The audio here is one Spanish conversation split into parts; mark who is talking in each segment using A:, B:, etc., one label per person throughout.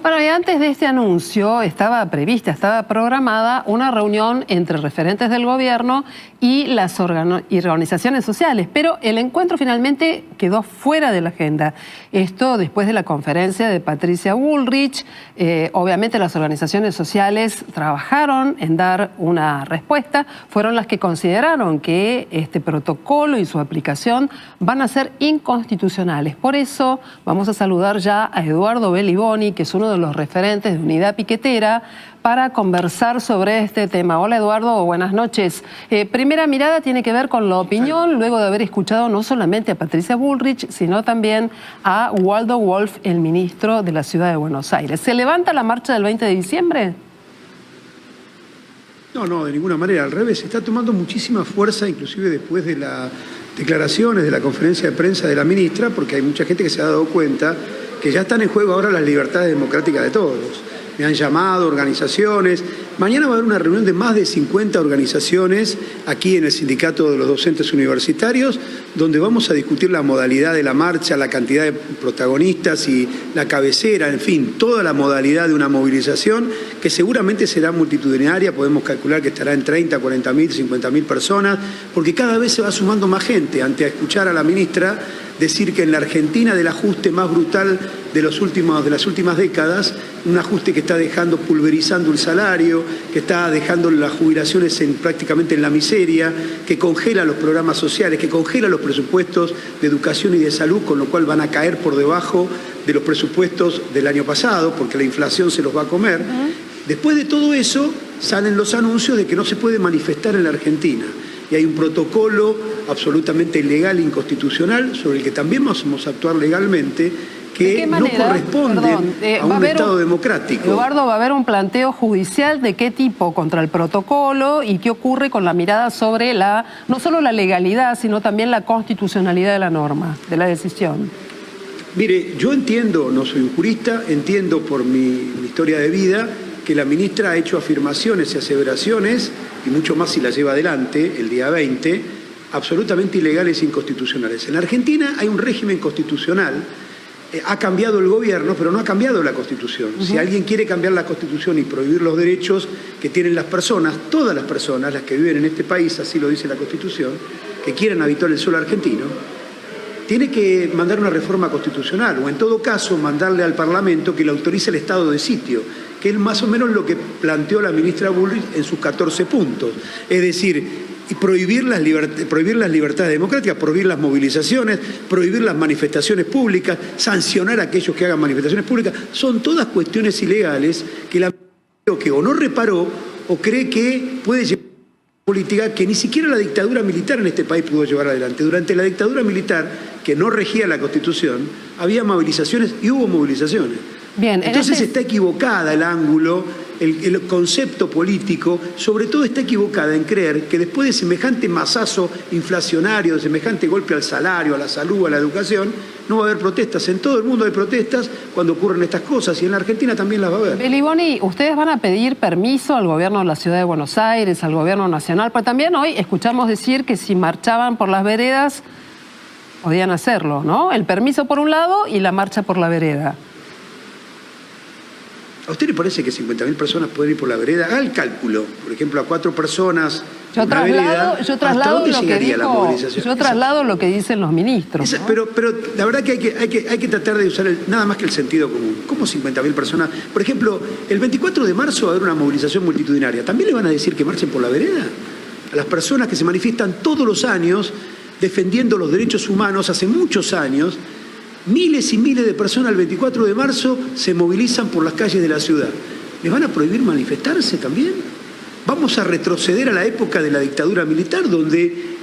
A: Bueno, y antes de este anuncio estaba programada una reunión entre referentes del gobierno y las organizaciones sociales, pero el encuentro finalmente quedó fuera de la agenda. Esto después de la conferencia de Patricia Bullrich. Obviamente las organizaciones sociales trabajaron en dar una respuesta, fueron las que consideraron que este protocolo y su aplicación van a ser inconstitucionales. Por eso vamos a saludar ya a Eduardo Belliboni, que es uno de los referentes de Unidad Piquetera, para conversar sobre este tema. Hola Eduardo, buenas noches. Primera mirada tiene que ver con la opinión, luego de haber escuchado no solamente a Patricia Bullrich, sino también a Waldo Wolf, el ministro de la Ciudad de Buenos Aires. ¿Se levanta la marcha del 20 de diciembre?
B: No, de ninguna manera, al revés, está tomando muchísima fuerza, inclusive después de las declaraciones de la conferencia de prensa de la ministra, porque hay mucha gente que se ha dado cuenta que ya están en juego ahora las libertades democráticas de todos. Me han llamado organizaciones. Mañana va a haber una reunión de más de 50 organizaciones aquí en el Sindicato de los Docentes Universitarios, donde vamos a discutir la modalidad de la marcha, la cantidad de protagonistas y la cabecera, en fin, toda la modalidad de una movilización que seguramente será multitudinaria. Podemos calcular que estará en 30, 40.000, 50.000 personas, porque cada vez se va sumando más gente. Ante escuchar a la ministra decir que en la Argentina del ajuste más brutal de las últimas décadas, un ajuste que está pulverizando el salario, que está dejando las jubilaciones prácticamente en la miseria, que congela los programas sociales, que congela los presupuestos de educación y de salud, con lo cual van a caer por debajo de los presupuestos del año pasado, porque la inflación se los va a comer. Después de todo eso, salen los anuncios de que no se puede manifestar en la Argentina. Y hay un protocolo absolutamente ilegal e inconstitucional sobre el que también vamos a actuar legalmente, que no corresponde a un Estado democrático.
A: Eduardo, ¿va a haber un planteo judicial de qué tipo contra el protocolo y qué ocurre con la mirada sobre no solo la legalidad, sino también la constitucionalidad de la norma, de la decisión?
B: Mire, yo entiendo, no soy un jurista, entiendo por mi historia de vida que la ministra ha hecho afirmaciones y aseveraciones, y mucho más si la lleva adelante el día 20, absolutamente ilegales e inconstitucionales. En la Argentina hay un régimen constitucional, ha cambiado el gobierno, pero no ha cambiado la Constitución. Si alguien quiere cambiar la Constitución y prohibir los derechos que tienen las personas, todas las personas, las que viven en este país, así lo dice la Constitución, que quieran habitar el suelo argentino, tiene que mandar una reforma constitucional, o en todo caso mandarle al Parlamento que le autorice el estado de sitio, que es más o menos lo que planteó la ministra Bullrich en sus 14 puntos. Es decir, prohibir las libertades democráticas, prohibir las movilizaciones, prohibir las manifestaciones públicas, sancionar a aquellos que hagan manifestaciones públicas. Son todas cuestiones ilegales que la ministra o no reparó o cree que puede llevar política que ni siquiera la dictadura militar en este país pudo llevar adelante. Durante la dictadura militar, que no regía la Constitución, había movilizaciones y hubo movilizaciones.
A: Bien,
B: entonces está equivocada el ángulo, el concepto político, sobre todo está equivocada en creer que después de semejante masazo inflacionario, de semejante golpe al salario, a la salud, a la educación, no va a haber protestas. En todo el mundo hay protestas cuando ocurren estas cosas y en la Argentina también las va a haber.
A: Belliboni, ustedes van a pedir permiso al gobierno de la Ciudad de Buenos Aires, al gobierno nacional, pero también hoy escuchamos decir que si marchaban por las veredas podían hacerlo, ¿no? El permiso por un lado y la marcha por la vereda.
B: ¿A usted le parece que 50.000 personas pueden ir por la vereda? Haga el cálculo. Por ejemplo, a 4 personas.
A: Yo traslado lo que dicen los ministros, ¿no?
B: Pero la verdad que hay que tratar de usar nada más que el sentido común. ¿Cómo 50.000 personas? Por ejemplo, el 24 de marzo va a haber una movilización multitudinaria. ¿También le van a decir que marchen por la vereda? A las personas que se manifiestan todos los años defendiendo los derechos humanos hace muchos años. Miles y miles de personas el 24 de marzo se movilizan por las calles de la ciudad. ¿Les van a prohibir manifestarse también? Vamos a retroceder a la época de la dictadura militar, donde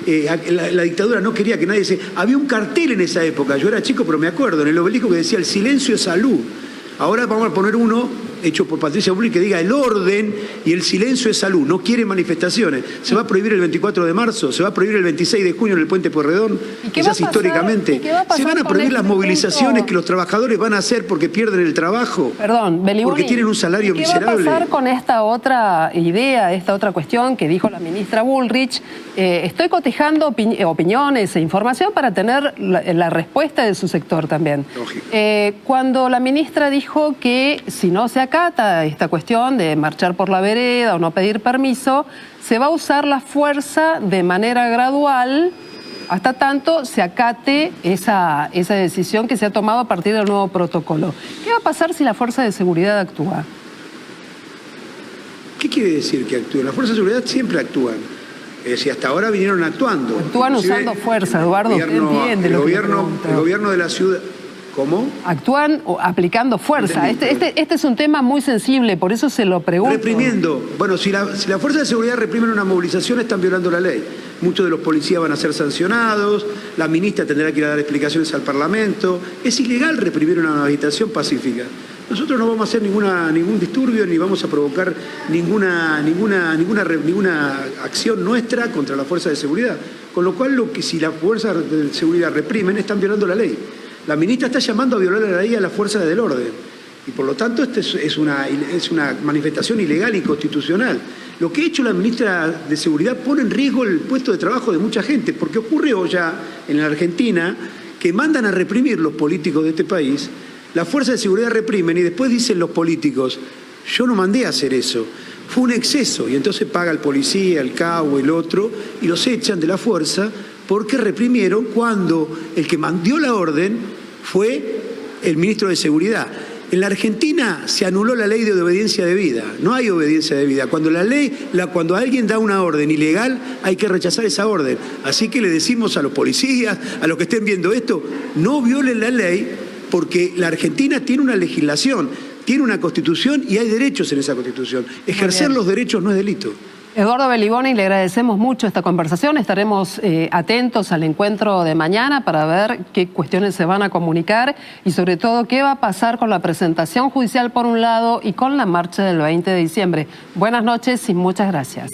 B: la dictadura no quería que nadie se... Había un cartel en esa época, yo era chico pero me acuerdo, en el obelisco que decía: el silencio es salud. Ahora vamos a poner uno hecho por Patricia Bullrich que diga el orden y el silencio es salud, no quiere manifestaciones. Se va a prohibir el 24 de marzo, se va a prohibir el 26 de junio en el Puente Pueyrredón, quizás históricamente. Se van a prohibir las movilizaciones que los trabajadores van a hacer porque pierden el trabajo.
A: Perdón, Beliboni,
B: porque tienen un salario miserable.
A: ¿Qué va a pasar con esta otra idea, esta otra cuestión que dijo la ministra Bullrich? Estoy cotejando opiniones e información para tener la respuesta de su sector también. Cuando la ministra dijo que si no se acata esta cuestión de marchar por la vereda o no pedir permiso, se va a usar la fuerza de manera gradual hasta tanto se acate esa decisión que se ha tomado a partir del nuevo protocolo. ¿Qué va a pasar si la fuerza de seguridad actúa?
B: ¿Qué quiere decir que actúen? Las fuerzas de seguridad siempre actúan. Si hasta ahora vinieron actuando.
A: Actúan usando fuerza, Eduardo, usted entiende lo que el
B: gobierno de la ciudad... ¿Cómo?
A: Actúan aplicando fuerza. Este es un tema muy sensible, por eso se lo pregunto.
B: Reprimiendo. Bueno, si la fuerza de seguridad reprimen una movilización, están violando la ley. Muchos de los policías van a ser sancionados, la ministra tendrá que ir a dar explicaciones al Parlamento. Es ilegal reprimir una manifestación pacífica. Nosotros no vamos a hacer ningún disturbio ni vamos a provocar ninguna acción nuestra contra la fuerza de seguridad. Con lo cual, si la fuerza de seguridad reprimen, están violando la ley. La ministra está llamando a violar la ley a las fuerzas del orden. Y por lo tanto, es una manifestación ilegal y inconstitucional. Lo que ha hecho la ministra de Seguridad pone en riesgo el puesto de trabajo de mucha gente, porque ocurre hoy ya en la Argentina que mandan a reprimir los políticos de este país. Las fuerzas de seguridad reprimen y después dicen los políticos, yo no mandé a hacer eso, fue un exceso. Y entonces paga el policía, el cabo, el otro, y los echan de la fuerza porque reprimieron cuando el que mandó la orden fue el ministro de Seguridad. En la Argentina se anuló la ley de obediencia debida, no hay obediencia debida. Cuando alguien da una orden ilegal, hay que rechazar esa orden. Así que le decimos a los policías, a los que estén viendo esto, no violen la ley, porque la Argentina tiene una legislación, tiene una constitución y hay derechos en esa constitución. Ejercer los derechos no es delito.
A: Eduardo Beliboni, le agradecemos mucho esta conversación. Estaremos atentos al encuentro de mañana para ver qué cuestiones se van a comunicar y sobre todo qué va a pasar con la presentación judicial por un lado y con la marcha del 20 de diciembre. Buenas noches y muchas gracias.